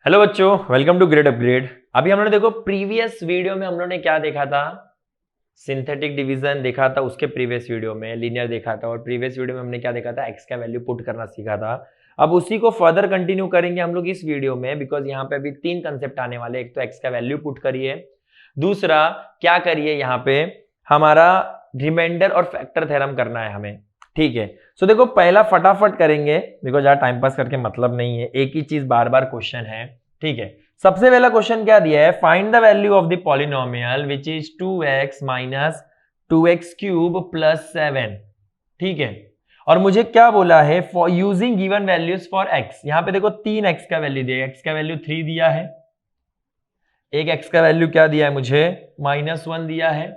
Hello बच्चों, welcome to grade upgrade. अभी हम लोगों ने देखो प्रीवियस वीडियो में हम लोगों ने क्या देखा था, सिंथेटिक डिवीजन देखा था। उसके प्रीवियस वीडियो में लीनियर देखा था और प्रीवियस वीडियो में हमने क्या देखा था, एक्स का वैल्यू पुट करना सीखा था। अब उसी को फर्दर कंटिन्यू करेंगे हम लोग इस वीडियो में, बिकॉज यहाँ पे अभी तीन कंसेप्ट आने वाले। एक तो एक्स का वैल्यू पुट करिए, दूसरा क्या करिए यहाँ पे हमारा रिमाइंडर और फैक्टर थ्योरम करना है हमें। ठीक है, सो देखो पहला फटाफट करेंगे, बिकॉज यार टाइम पास करके मतलब नहीं है, एक ही चीज बार बार क्वेश्चन है। ठीक है, सबसे पहला क्वेश्चन क्या दिया है, find the value of the polynomial which is 2x minus 2x cube plus 7। ठीक है, और मुझे क्या बोला है, for using given values for x। यहां पे देखो तीन x का वैल्यू दिया है, x का वैल्यू 3 दिया है, एक x का वैल्यू क्या दिया है मुझे, -1 दिया है,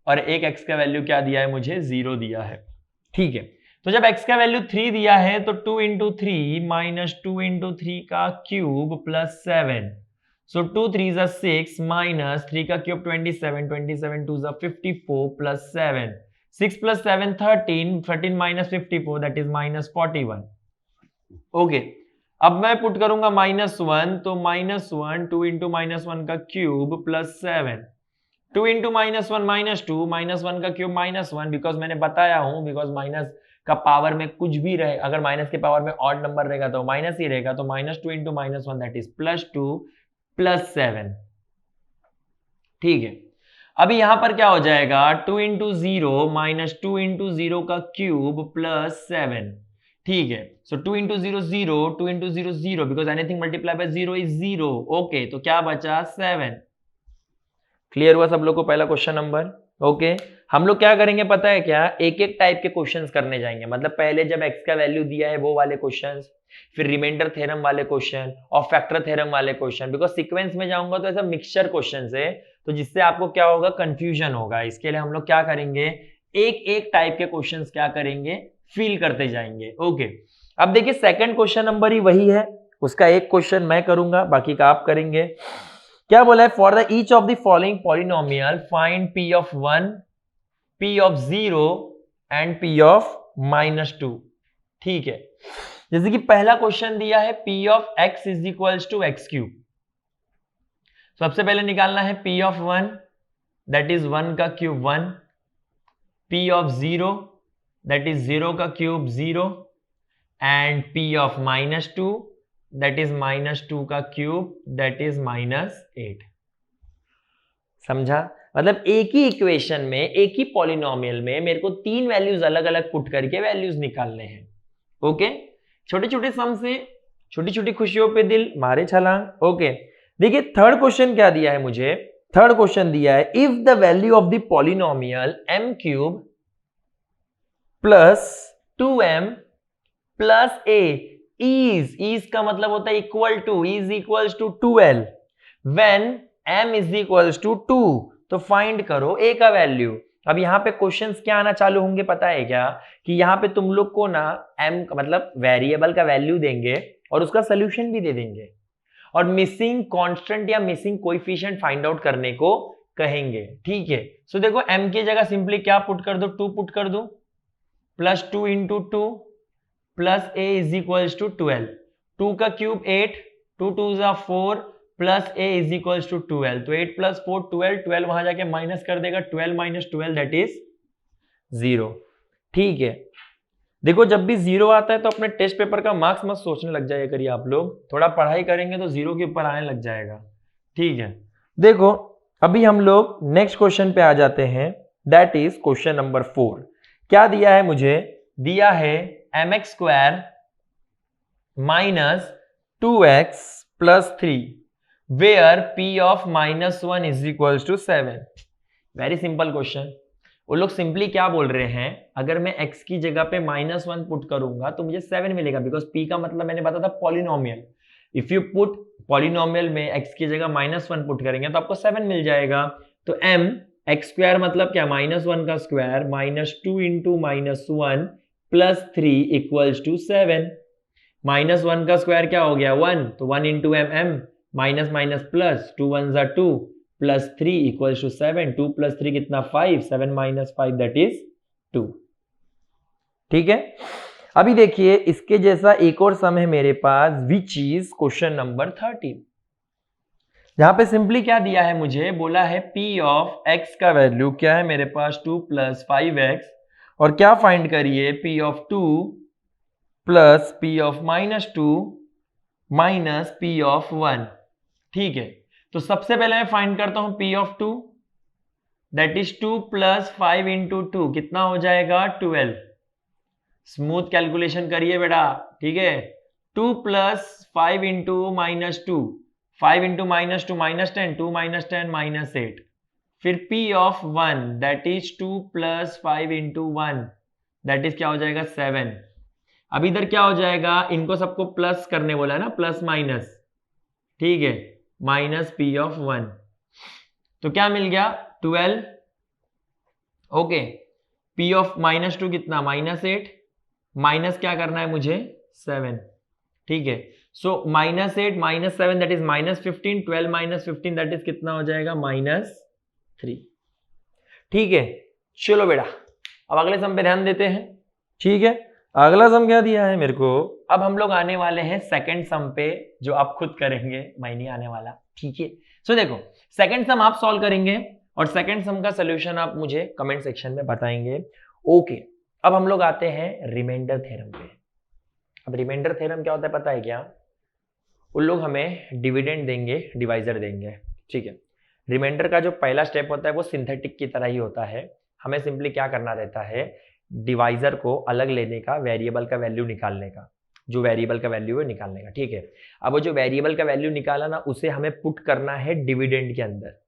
और एक x का वैल्यू क्या दिया है मुझे, 0 दिया है। ठीक है, तो जब x का वैल्यू 3 दिया है तो 2 इंटू 3 माइनस 2 इंटू 3 का क्यूब प्लस 7। सो 2 3 जा 6 माइनस 3 का क्यूब 27, 27 2 जा 54 plus 7, 6 plus 7 13, 13 minus 54 that is -41। Okay, अब मैं पुट करूंगा -1, तो -1 2 इंटू -1 का क्यूब प्लस 7, 2 इंटू -1 -2, -1 का क्यूब -1, बिकॉज मैंने बताया हूं, बिकॉज माइनस का पावर में कुछ भी रहे, अगर माइनस के पावर में ऑड नंबर रहेगा तो माइनस ही रहेगा, तो -2 इंटू -1 दैट इज +2 प्लस 7। ठीक है, अभी यहां पर क्या हो जाएगा, 2 इंटू 0 माइनस 2 इंटू 0 का क्यूब प्लस 7। ठीक है, सो 2 into 0 0, 2 into 0 0, because anything multiply by 0 is 0। Okay, तो क्या बचा 7। क्लियर हुआ सब लोग को पहला क्वेश्चन नंबर। ओके, हम लोग क्या करेंगे पता है क्या, एक एक टाइप के क्वेश्चंस करने जाएंगे। मतलब पहले जब एक्स का वैल्यू दिया है वो वाले क्वेश्चंस, फिर रिमाइंडर थ्योरम वाले क्वेश्चन और फैक्टर थ्योरम वाले क्वेश्चन। बिकॉज सीक्वेंस में जाऊंगा तो ऐसा मिक्सचर क्वेश्चंस है, तो जिससे आपको क्या होगा, कंफ्यूजन होगा। इसके लिए हम लोग क्या करेंगे, एक एक टाइप के क्वेश्चंस क्या करेंगे, फील करते जाएंगे। ओके, अब देखिए सेकंड क्वेश्चन नंबर ही वही है, उसका एक क्वेश्चन मैं करूंगा, बाकी का आप करेंगे। क्या बोला है, for the each of the following polynomial find p of 1, p of 0 and p of -2। ठीक है, जैसे कि पहला क्वेश्चन दिया है p of x is equals to x cube. सबसे पहले निकालना है p ऑफ 1 दैट इज 1 का cube 1, p of 0 that is 0 का cube 0, and p of -2 that is -2 का क्यूब दैट इज -8। समझा, मतलब एक ही इक्वेशन में, एक ही पॉलिनोमियल में मेरे को तीन वैल्यूज अलग अलग पुट करके वैल्यूज निकालने हैं। ओके, छोटे छोटे सम से छोटी छोटी खुशियों पे दिल मारे छलांग। ओके, देखिए थर्ड क्वेश्चन क्या दिया है मुझे, थर्ड क्वेश्चन दिया है, if the value of the polynomial m cube plus 2m plus a is का मतलब होता है equal to, is equals to 2l when m is equals to 2, तो फाइंड करो a का वैल्यू। अब यहां पे क्वेश्चंस क्या आना चालू होंगे पता है क्या, कि यहां पे तुम लोग को ना m का मतलब वेरिएबल का वैल्यू देंगे और उसका सोल्यूशन भी दे देंगे, और मिसिंग कांस्टेंट या मिसिंग कोएफिशिएंट फाइंड आउट करने को कहेंगे। ठीक है, सो देखो m की जगह सिंपली क्या पुट कर दो, 2 पुट कर दो, plus 2 into 2 plus a is equals to 12, 2 का क्यूब 8, 2 2 जा 4 plus a is equals to 12, तो 8 प्लस 4 12, 12 वहां जाके माइनस कर देगा, 12 माइनस 12 दैट इज 0। ठीक है, देखो जब भी 0 आता है तो अपने टेस्ट पेपर का मार्क्स मत सोचने लग जाए करिए, आप लोग थोड़ा पढ़ाई करेंगे तो 0 के ऊपर आने लग जाएगा। ठीक है, देखो अभी हम लोग नेक्स्ट क्वेश्चन पे आ जाते हैं, दैट इज क्वेश्चन नंबर 4। क्या दिया है मुझे, दिया है mx square minus 2x plus 3 where p of -1 is equals to 7। Very simple question. वो लोग सिंपली क्या बोल रहे हैं, अगर मैं x की जगह पे -1 पुट करूंगा तो मुझे 7 मिलेगा, बिकॉज p का मतलब मैंने बताया था polynomial. If you put polynomial में x की जगह -1 पुट करेंगे तो आपको 7 मिल जाएगा। तो m x स्क्वायर मतलब क्या, -1 का square -2 into -1 plus 3 equals to 7। -1 का स्क्वायर क्या हो गया, 1, तो 1 into m minus minus plus, 2 1 जा 2 प्लस 3 इक्वल्स टू 7, 2 प्लस 3 कितना 5, 7 माइनस 5 दैट इज 2। ठीक है, अभी देखिए इसके जैसा एक और सम है मेरे पास, विच इज क्वेश्चन नंबर 13। यहां पे सिंपली क्या दिया है मुझे, बोला है p ऑफ x का वैल्यू क्या है मेरे पास 2 + 5x, और क्या फाइंड करिए p of 2 + p of -2 - p of 1। ठीक है, तो सबसे पहले मैं फाइंड करता हूं p ऑफ 2, दैट इज 2 + 5 × 2 कितना हो जाएगा 12। स्मूथ कैलकुलेशन करिए बेटा, ठीक है। 2 + 5 × -2, 5 × -2 -10, 2 - 10 -8, फिर p of 1 that is 2 + 5 × 1 that is क्या हो जाएगा 7। अब इधर क्या हो जाएगा, इनको सबको प्लस करने बोला है ना, प्लस माइनस, ठीक है, -p ऑफ 1, तो क्या मिल गया 12। ओके, p ऑफ -2 कितना -8, माइनस क्या करना है मुझे 7, ठीक है। सो -8 - 7 दैट इज -15, 12 - 15 दैट इज कितना हो जाएगा -3। ठीक है, चलो बेटा अब अगले सम पे ध्यान देते हैं। ठीक है, अगला सम क्या दिया है मेरे को, अब हम लोग आने वाले हैं सेकंड सम पे, जो आप खुद करेंगे, मैं नहीं आने वाला, ठीक है। सो देखो सेकंड सम आप सॉल्व करेंगे और सेकंड सम का सोल्यूशन आप मुझे कमेंट सेक्शन में बताएंगे। ओके, अब हम लोग आते हैं रिमाइंडर थ्योरम पे। अब रिमाइंडर थ्योरम क्या होता है पता है क्या, उन लोग हमें डिविडेंड देंगे, डिवाइजर देंगे, ठीक है। रिमाइंडर का जो पहला स्टेप होता है वो सिंथेटिक की तरह ही होता है, हमें सिंपली क्या करना रहता है, डिवाइजर को अलग लेने का, वेरिएबल का वैल्यू निकालने का, जो वेरिएबल का वैल्यू है निकालने का, ठीक है। अब वो जो वेरिएबल का वैल्यू निकाला ना, उसे हमें पुट करना है डिविडेंड के अंदर।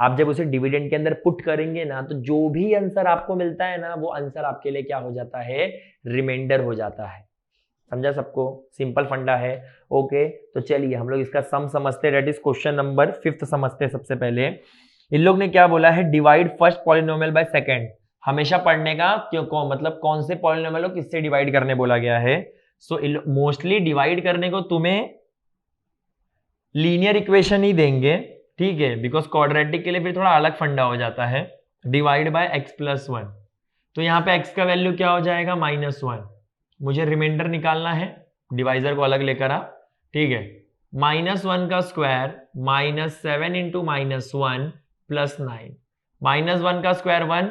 आप जब उसे डिविडेंड के अंदर पुट करेंगे ना, तो जो भी आंसर आपको मिलता है ना, वो आंसर आपके लिए क्या हो जाता है, रिमाइंडर हो जाता है। समझा सबको, सिंपल फंडा है। ओके, तो चलिए हम लोग इसका सम समझते हैं, दैट इज क्वेश्चन नंबर 5 समझते हैं। सबसे पहले इन लोग ने क्या बोला है, divide first polynomial by second. हमेशा पढ़ने का क्यों, मतलब कौन से पॉलिनोमियल को किससे डिवाइड करने बोला गया है। सो मोस्टली डिवाइड करने को तुम्हें लीनियर इक्वेशन ही देंगे, ठीक है, बिकॉज क्वाड्रेटिक के लिए फिर थोड़ा अलग फंडा हो जाता है, डिवाइड बाय x + 1। तो यहाँ पे x का वैल्यू क्या हो जाएगा -1, मुझे रिमाइंडर निकालना है, डिवाइजर को अलग लेकर आ, ठीक है। -1 का स्क्वायर -7 × -1 + 9, -1 का स्क्वायर 1,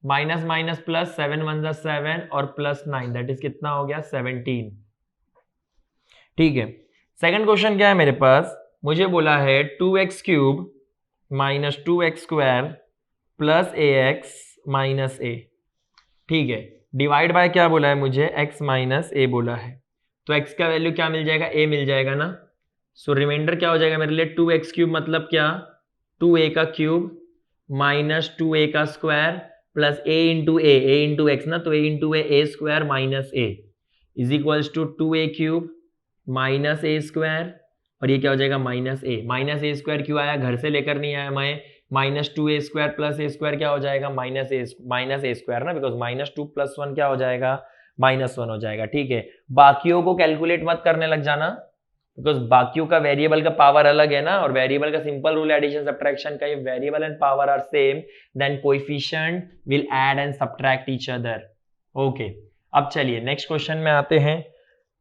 माइनस माइनस प्लस 7 × 1 = 7 और +9 दैट इज कितना हो गया 17। ठीक है, सेकंड क्वेश्चन क्या है मेरे पास, मुझे बोला है 2x³ - 2x² + ax - a, ठीक है। डिवाइड बाय क्या बोला है मुझे, x - a बोला है, तो x का वैल्यू क्या मिल जाएगा, a मिल जाएगा ना। सो रिमाइंडर क्या हो जाएगा मेरे लिए, 2x³ मतलब क्या, 2a का क्यूब - 2a का स्क्वायर प्लस a × x ना, तो a × a² - a is equals to 2a³ - a² और ये क्या हो जाएगा -a क्यों आया, घर से लेकर नहीं आया मैं, -2a² + a² क्या हो जाएगा -a² ना, बिकॉज -2 + 1 क्या हो जाएगा -1 हो जाएगा, ठीक है। बाकियों को कैलकुलेट मत करने लग जाना, बिकॉज बाकियों का वेरिएबल का पावर अलग है ना, और वेरिएबल का सिंपल रूल एडिशन सब्ट्रैक्शन का, variable and power are same then coefficient will add and subtract each other. Okay, अब चलिए नेक्स्ट क्वेश्चन में आते हैं,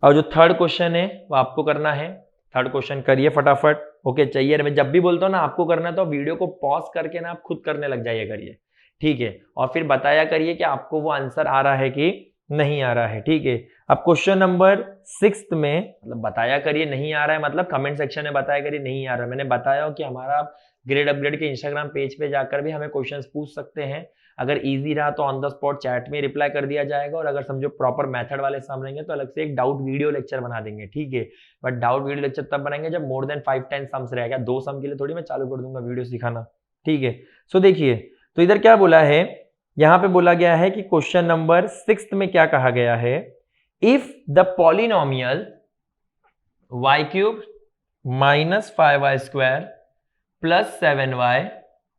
और जो थर्ड क्वेश्चन है वो आपको करना है। थर्ड क्वेश्चन करिए फटाफट। ओके, चाहिए, मैं जब भी बोलता हूँ ना आपको करना, तो वीडियो को पॉज करके ना आप खुद करने लग जाइए करिए, ठीक है, और फिर बताया करिए कि आपको वो आंसर आ रहा है कि नहीं आ रहा है, ठीक है। अब क्वेश्चन नंबर 6 में, मतलब बताया करिए नहीं आ रहा है, मतलब कमेंट सेक्शन में बताया करिए नहीं आ रहा है। मैंने बताया कि हमारा ग्रेड अपग्रेड के इंस्टाग्राम पेज पे जाकर भी हमें क्वेश्चंस पूछ सकते हैं, अगर इजी रहा तो ऑन द स्पॉट चैट में रिप्लाई कर दिया जाएगा, और अगर समझो प्रॉपर मेथड वाले समझेंगे तो अलग से एक डाउट वीडियो लेक्चर बना देंगे, ठीक है। बट डाउट वीडियो लेक्चर तब बनाएंगे जब मोर देन 5-10 सम्स रहेगा, 2 सम के लिए थोड़ी मैं चालू कर दूंगा वीडियो सिखाना, ठीक है। सो देखिए, तो इधर क्या बोला है, यहां पे बोला गया है कि क्वेश्चन नंबर 6 में क्या कहा गया है, if the polynomial y³ - 5y² + 7y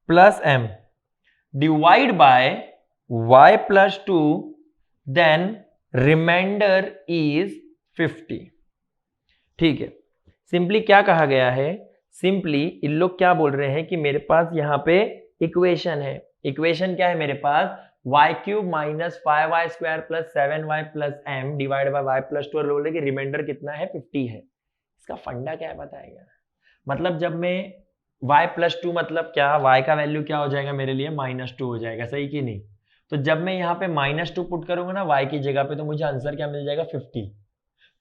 + m divide by y + 2 then remainder is 50। ठीक है, सिंपली क्या कहा गया है, सिंपली इन लोग क्या बोल रहे हैं कि मेरे पास यहाँ पे इक्वेशन है। इक्वेशन क्या है मेरे पास, Y cube minus 5y square plus 7y plus m divide by y plus 2 और बोल रहे कि रिमाइंडर कितना है 50 है। इसका फंडा क्या है बताएगा, मतलब जब मैं y प्लस 2 मतलब क्या, y का वैल्यू क्या हो जाएगा मेरे लिए -2 हो जाएगा, सही कि नहीं। तो जब मैं यहाँ पे -2 पुट करूंगा ना y की जगह पे, तो मुझे आंसर क्या मिल जाएगा 50।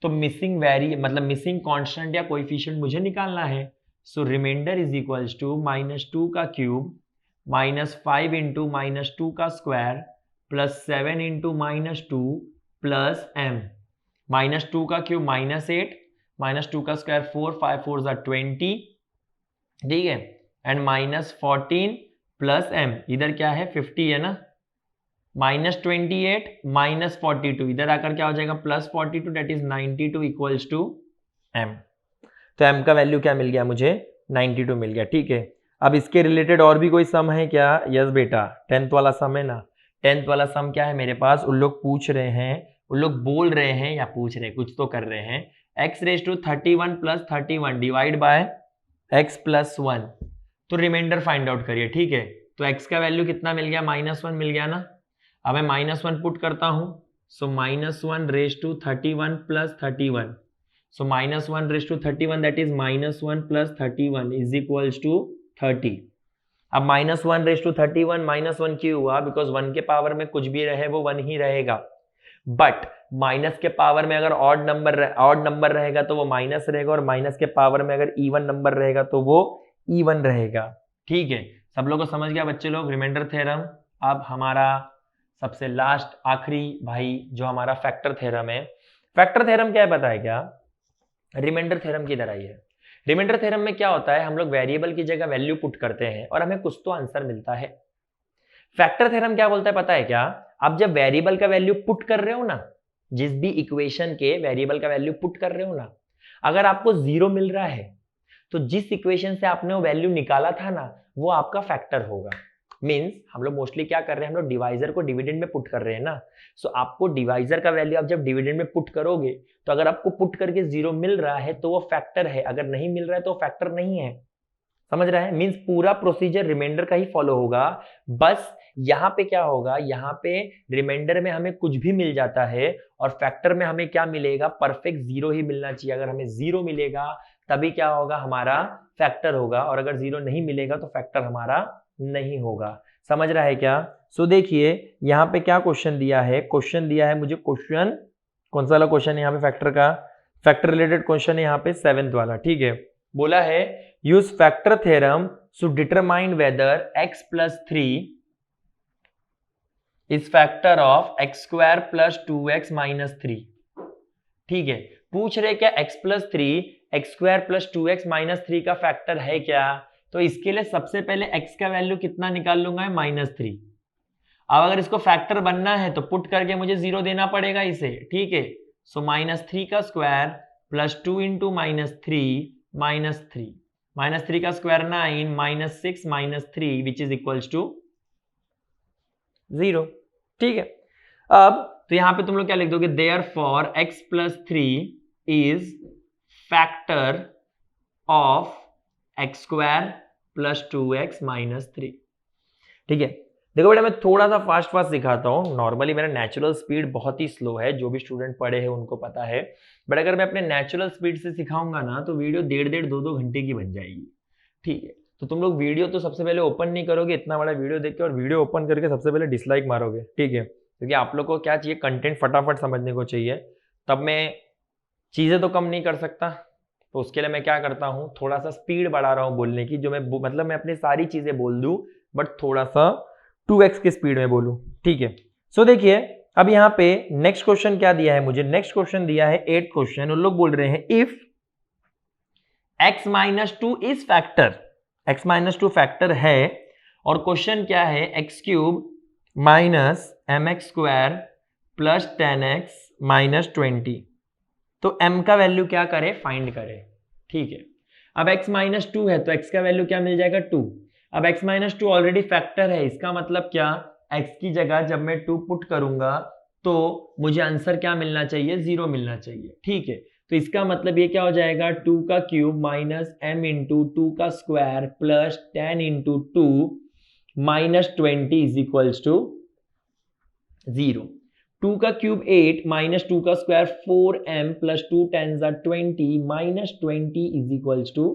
तो मिसिंग वैरी मतलब मिसिंग कांस्टेंट या कोएफिशिएंट मुझे निकालना है। सो रिमाइंडर इज इक्वल्स टू -2 का क्यूब -5 इंटू -2 का square plus 7 into -2 plus m। -2 का क्यूब -8 -2 का स्क्वायर 4 5 4 20, ठीक है, एंड -14 प्लस m, इधर क्या है 50 है ना, -28 -42 इधर आकर क्या हो जाएगा +42 that is 92 equals to m। तो m का वैल्यू क्या मिल गया मुझे 92 मिल गया, ठीक है। अब इसके रिलेटेड और भी कोई सम है क्या, यस बेटा 10th वाला सम है ना। 10th वाला सम क्या है मेरे पास, उन लोग पूछ रहे हैं, उन लोग बोल रहे हैं या पूछ रहे हैं, कुछ तो कर रहे हैं, x⁻31 + 31 डिवाइड बाय x + 1। तो रिमाइंडर फाइंड आउट करिए, ठीक है। तो x का वैल्यू कितना मिल गया -1 मिल गया ना। अब मैं -1 पुट करता हूं, सो -1⁻31 + 31, so -1⁻31 that is -1 + 31 is equals to 30। अब -1⁻31 -1 क्यों हुआ, बिकॉज 1 के पावर में कुछ भी रहे वो 1 ही रहेगा, बट माइनस के पावर में अगर ऑड नंबर रहेगा तो वो माइनस रहेगा, और माइनस के पावर में अगर इवन नंबर रहेगा तो वो इवन रहेगा, ठीक है। सब लोगों को समझ गया बच्चे लोग रिमाइंडर थ्योरम। अब हमारा सबसे लास्ट आखिरी भाई जो हमारा फैक्टर थ्योरम है। फैक्टर थ्योरम क्या है पता है क्या, रिमाइंडर थ्योरम की तरह ही है। रिमाइंडर थ्योरम में क्या होता है, हम लोग वेरिएबल की जगह वैल्यू पुट करते हैं और हमें कुछ तो आंसर मिलता है। फैक्टर थ्योरम क्या बोलता है पता है क्या, आप जब वेरिएबल का वैल्यू पुट कर रहे हो ना, जिस भी इक्वेशन के वेरिएबल का वैल्यू पुट कर रहे हो ना, अगर आपको 0 मिल रहा है तो जिस इक्वेशन से आपने वो वैल्यू निकाला था ना वो आपका फैक्टर होगा। मींस हम लोग मोस्टली क्या कर रहे हैं, हम लोग डिवाइजर को डिविडेंड में पुट कर रहे हैं ना। सो आपको डिवाइजर का वैल्यू आप जब डिविडेंड में पुट करोगे तो अगर आपको पुट करके 0 मिल रहा है तो वो फैक्टर है, अगर नहीं मिल रहा है तो फैक्टर नहीं है। समझ रहा है, मींस पूरा प्रोसीजर रिमाइंडर का ही फॉलो होगा। बस यहाँ पे क्या होगा, यहाँ पे रिमाइंडर में हमें कुछ भी मिल जाता है और फैक्टर में हमें क्या मिलेगा, परफेक्ट 0 ही मिलना चाहिए। अगर हमें 0 मिलेगा तभी क्या होगा, हमारा फैक्टर होगा, और अगर 0 नहीं मिलेगा तो फैक्टर हमारा नहीं होगा। समझ रहा है क्या। सो देखिए यहाँ पे क्या क्वेश्चन दिया है, क्वेश्चन दिया है मुझे, क्वेश्चन कौन सा वाला क्वेश्चन है यहाँ पे, फैक्टर का, फैक्टर रिलेटेड क्वेश्चन है यहाँ पे 7th वाला, ठीक है। बोला है use factor theorem to determine whether x + 3 is factor of x² + 2x - 3, ठीक है। पूछ रहे क्या x + 3 x² + 2x - 3 का फैक्टर है क्या। तो इसके लिए सबसे पहले x का वैल्यू कितना निकाल लूंगा, -3। अब अगर इसको फैक्टर बनना है तो पुट करके मुझे 0 देना पड़ेगा इसे, ठीक है। सो -3 का स्क्वायर प्लस 2 इंटू -3 -3 का square 9 -6 -3 which is equals to 0, ठीक है। अब तो यहां पे तुम लोग क्या लिख दोगे, therefore x + 3 is factor of x² + 2x - 3, ठीक है। देखो बेटा मैं थोड़ा सा फास्ट सिखाता हूँ, नॉर्मली मेरा नेचुरल स्पीड बहुत ही स्लो है, जो भी स्टूडेंट पढ़े हैं उनको पता है, बट अगर मैं अपने नेचुरल स्पीड से सिखाऊंगा ना तो वीडियो 1.5 2 घंटे की बन जाएगी, ठीक है। तो तुम लोग वीडियो तो सबसे पहले ओपन नहीं करोगे इतना बड़ा वीडियो देख के, और वीडियो ओपन करके सबसे पहले डिसलाइक मारोगे, ठीक है, क्योंकि आप लोग को क्या चाहिए, कंटेंट फटाफट समझने को चाहिए। तब मैं चीज़ें तो कम नहीं कर सकता, तो उसके लिए मैं क्या करता हूँ, थोड़ा सा स्पीड बढ़ा रहा हूँ बोलने की, जो मैं मतलब मैं अपनी सारी चीज़ें बोल दूँ बट थोड़ा सा 2x की स्पीड में बोलूँ, ठीक है। सो देखिए अब यहाँ पे नेक्स्ट क्वेश्चन क्या दिया है मुझे, नेक्स्ट क्वेश्चन दिया है 8th क्वेश्चन। उन लोग बोल रहे हैं if x - 2 is factor, x - 2 factor है, और क्वेश्चन क्या है, x³ - mx² + 10x - 20, तो m का वैल्यू क्या करे, फाइंड करे, ठीक है। अब x - 2 है तो x का वैल्यू क्या मिल जाएगा 2। अब x - 2 ऑलरेडी फैक्टर है, इसका मतलब क्या, x की जगह जब मैं 2 पुट करूंगा तो मुझे आंसर क्या मिलना चाहिए, 0 मिलना चाहिए, ठीक है। तो इसका मतलब ये क्या हो जाएगा, 2 का क्यूब -m × 2 का स्क्वायर + 10 × 2 - 20 इज इक्वल्स टू 0, 2 का क्यूब 8 माइनस 2 का square 4m plus 2 10 20 minus 20 is equals to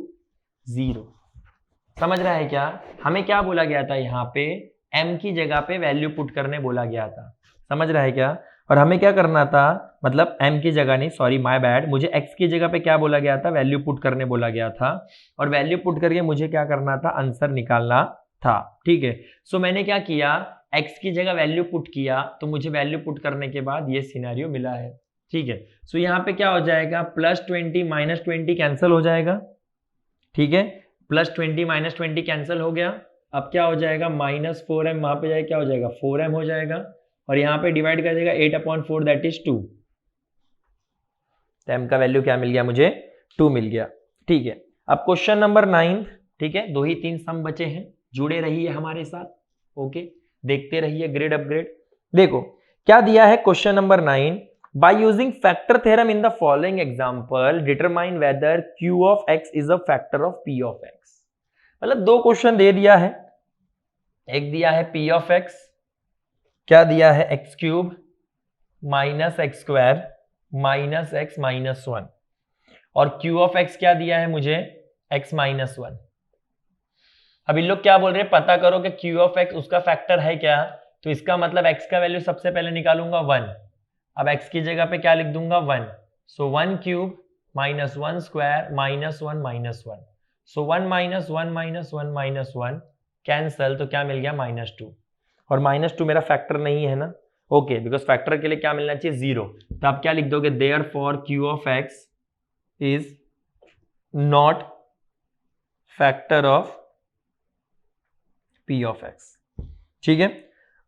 0। समझ रहा है क्या? हमें क्या बोला गया था यहाँ पे, m की जगह पे वैल्यू पुट करने बोला गया था। समझ रहा है क्या? और हमें क्या करना था, मतलब m की जगह नहीं, सॉरी माय बैड, मुझे x की जगह पे क्या बोला गया था, वैल्यू पुट करने बोला गया था। और वैल्यू पुट करके मुझे क्या करना था, आंसर निकालना था। ठीक है, सो मैंने क्या किया, x की जगह वैल्यू पुट किया, तो मुझे वैल्यू पुट करने के बाद ये सिनेरियो मिला है। ठीक है, सो यहाँ पे क्या हो जाएगा, प्लस 20 माइनस 20 कैंसिल हो जाएगा। ठीक है, प्लस 20 माइनस 20 कैंसिल हो गया। अब क्या हो जाएगा, माइनस 4m, वहां पे जाए क्या हो जाएगा, 4m हो जाएगा। और यहाँ पे डिवाइड कर देगा 8/4 दैट इज 2। तो m का वैल्यू क्या मिल गया मुझे, 2 मिल गया। ठीक है, अब क्वेश्चन नंबर 9। ठीक है, 2 ही 3 सम बचे हैं, जुड़े रहिए हमारे साथ। ओके, देखते रहिए ग्रेड अपग्रेड। देखो क्या दिया है question number 9, by using factor theorem in the following example determine whether q of x is a factor of p of x। मतलब दो क्वेश्चन दे दिया है, एक दिया है p of x, क्या दिया है, x cube minus x square minus x minus 1, और q of x क्या दिया है मुझे, x माइनस 1। अब इन लोग क्या बोल रहे हैं, पता करो कि q of x उसका फैक्टर है क्या, तो इसका मतलब x का वैल्यू सबसे पहले निकालूंगा 1। अब x की जगह पे क्या लिख दूंगा, 1। सो 1 cube minus 1 square minus 1 minus 1, सो 1 माइनस 1 माइनस 1 माइनस 1 कैंसल, तो क्या मिल गया, माइनस 2। और माइनस 2 मेरा फैक्टर नहीं है ना, ओके, बिकॉज फैक्टर के लिए क्या मिलना चाहिए, 0। तो आप क्या लिख दोगे, therefore q of x is not factor of p of x। ठीक है,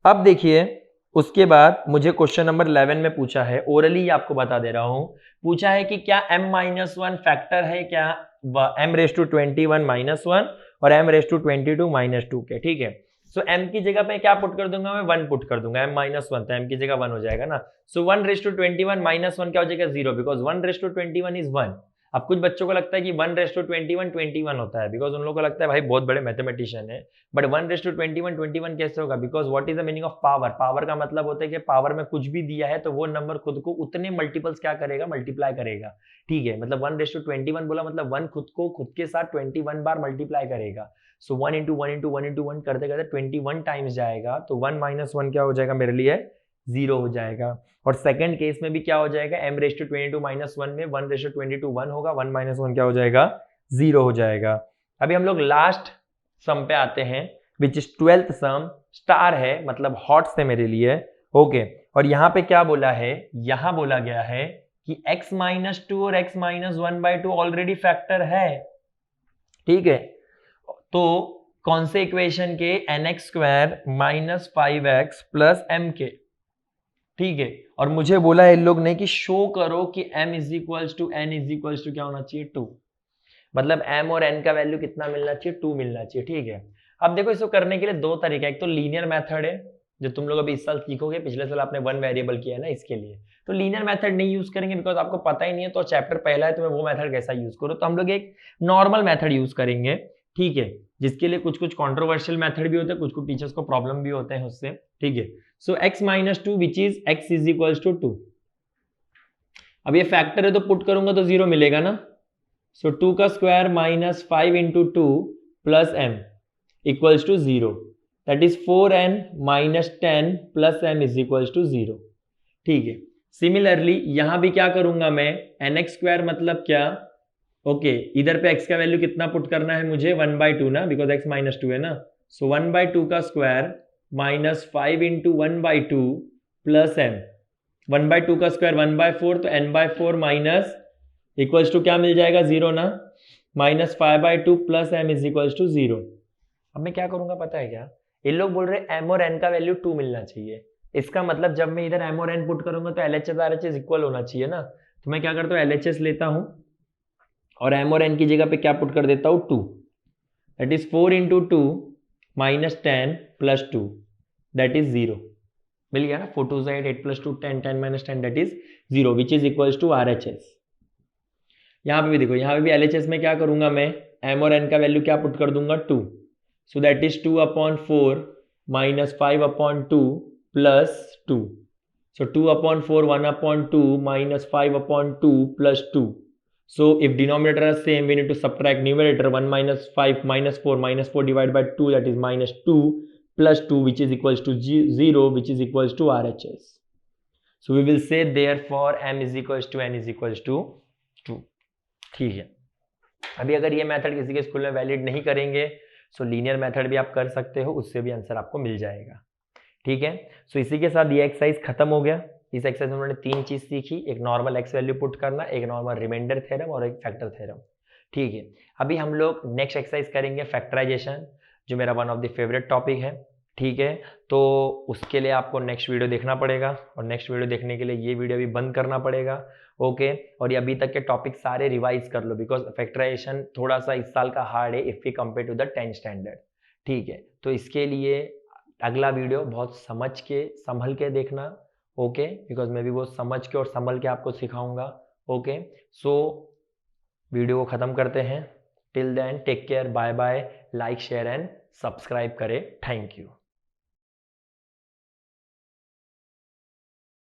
अब देखिए उसके बाद मुझे क्वेश्चन नंबर 11 में पूछा है, ओरली आपको बता दे रहा हूं, पूछा है कि क्या m-1 फैक्टर है क्या, m⁻21 माइनस 1 और m⁻22 माइनस 2 के। ठीक है, सो m की जगह पे क्या पुट कर दूंगा, मैं 1 पुट कर दूंगा, m-1 तो m की जगह 1 हो जाएगा ना। सो 1⁻21 माइनस 1 क्या हो जाएगा, 0, बिकॉज 1⁻21 इज 1। अब कुछ बच्चों को लगता है कि 1⁻21 21 होता है, बिकॉज उन लोगों को लगता है भाई बहुत बड़े मैथमेटिशियन है, बट 1⁻21 21 कैसे होगा, because what is the meaning of power. Power का मतलब होता है कि पावर में कुछ भी दिया है तो वो नंबर खुद को उतने मल्टीपल्स क्या करेगा, मल्टीप्लाई करेगा। ठीक है, मतलब 1⁻21 बोला मतलब 1 खुद को खुद के साथ 21 बार मल्टीप्लाई करेगा। सो 1 इंटू 1 इंटू 1 इंटू 1 करते करते 21 टाइम्स जाएगा, तो 1 माइनस 1 क्या हो जाएगा मेरे लिए, 0 हो जाएगा। और सेकंड केस में भी क्या हो जाएगा, m⁻22 माइनस 1 में 1⁻22 1 होगा, 1 माइनस 1 क्या हो जाएगा, 0 हो जाएगा। अभी हम लोग लास्ट सम पे आते हैं, which is 12th some, star है मतलब हॉट से मेरे लिए। ओके, और यहाँ पे क्या बोला है, यहाँ बोला गया है कि x-2 और x-1/2 ऑलरेडी फैक्टर है। ठीक है, तो कौन से इक्वेशन के, nx² minus 5x plus m के। ठीक है, और मुझे बोला है इन लोग ने कि शो करो कि m is equals to n is equals to क्या होना चाहिए, 2। मतलब m और n का वैल्यू कितना मिलना चाहिए, 2 मिलना चाहिए। ठीक है, अब देखो इसको करने के लिए दो तरीका, एक तो लीनियर मेथड है जो तुम लोग अभी इस साल सीखोगे, पिछले साल आपने 1 वेरिएबल किया है ना, इसके लिए तो लीनियर मेथड नहीं यूज करेंगे बिकॉज आपको पता ही नहीं है, तो चैप्टर पहला है, तुम्हें वो मेथड कैसा यूज करो, तो हम लोग एक नॉर्मल मेथड यूज करेंगे। ठीक है, जिसके लिए कुछ कुछ कॉन्ट्रोवर्शियल मेथड भी होते हैं, कुछ कुछ टीचर्स को प्रॉब्लम भी होते हैं उससे। ठीक है, so x-2 which is x is equals to 2। अब ये फैक्टर है तो पुट करूंगा तो 0 मिलेगा ना। सो 2 का square minus 5 into 2 plus m equals to 0, that is 4n minus 10 plus m is equals to 0। ठीक है, सिमिलरली यहां भी क्या करूंगा मैं, nx² मतलब क्या, ओके, इधर पे x का वैल्यू कितना पुट करना है मुझे, 1/2 ना, बिकॉज x-2 है ना। सो 1/2 का square minus 5 into 1/2 plus m, 1/2 का स्क्वायर 1/4, तो n/4 माइनस इक्वल्स टू क्या मिल जाएगा, 0 ना, minus 5/2 plus m is equals to 0। अब मैं क्या करूंगा पता है क्या, इन लोग बोल रहे m और n का वैल्यू 2 मिलना चाहिए, इसका मतलब जब मैं इधर m और n पुट करूंगा तो LHS RHS इक्वल होना चाहिए ना। तो मैं क्या करता हूँ, LHS लेता हूँ और m और n की जगह पे क्या पुट कर देता हूँ, 2, that is 4 into 2 minus 10 plus 2 that is 0। मिल गया ना, 4 2 8 8 plus 2 10 10 minus 10 that is 0 which is equals to RHS। यहाँ पे भी देखो, यहाँ पे भी LHS में क्या करूंगा मैं, m और n का वैल्यू क्या पुट कर दूंगा, 2, so that is 2/4 minus 5/2 plus 2. So 2 upon 4, 1 upon 2 minus 5 upon 2 plus 2. So if denominator are same, we need to subtract numerator. 1 minus 5 minus 4 divided by 2, that is minus 2 plus 2, which is equals to 0, which is equals to RHS. So we will say therefore m is equals to n is equals to 2. ठीक है. अभी अगर ये method किसी के school में valid नहीं करेंगे, सो लीनियर मेथड भी आप कर सकते हो, उससे भी आंसर आपको मिल जाएगा. ठीक है. सो इसी के साथ ये एक्सरसाइज खत्म हो गया. इस एक्सरसाइज में हमने 3 चीज सीखी, एक नॉर्मल एक्स वैल्यू पुट करना, एक नॉर्मल रिमाइंडर थ्योरम और एक फैक्टर थ्योरम. ठीक है. अभी हम लोग नेक्स्ट एक्सरसाइज करेंगे फैक्टराइजेशन, जो मेरा one of the favourite topic है. ठीक है. तो उसके लिए आपको नेक्स्ट वीडियो देखना पड़ेगा, और नेक्स्ट वीडियो देखने के लिए ये वीडियो भी बंद करना पड़ेगा. ओके. और ये अभी तक के टॉपिक सारे रिवाइज कर लो, बिकॉज फैक्टराइजेशन थोड़ा सा इस साल का हार्ड है if we compare to the 10th standard. ठीक है. तो इसके लिए अगला वीडियो बहुत समझ के संभल के देखना. ओके. बिकॉज मैं भी वो समझ के और संभल के आपको सिखाऊंगा. ओके. सो वीडियो को खत्म करते हैं. Till then take care, bye bye, like share and subscribe करें. Thank you.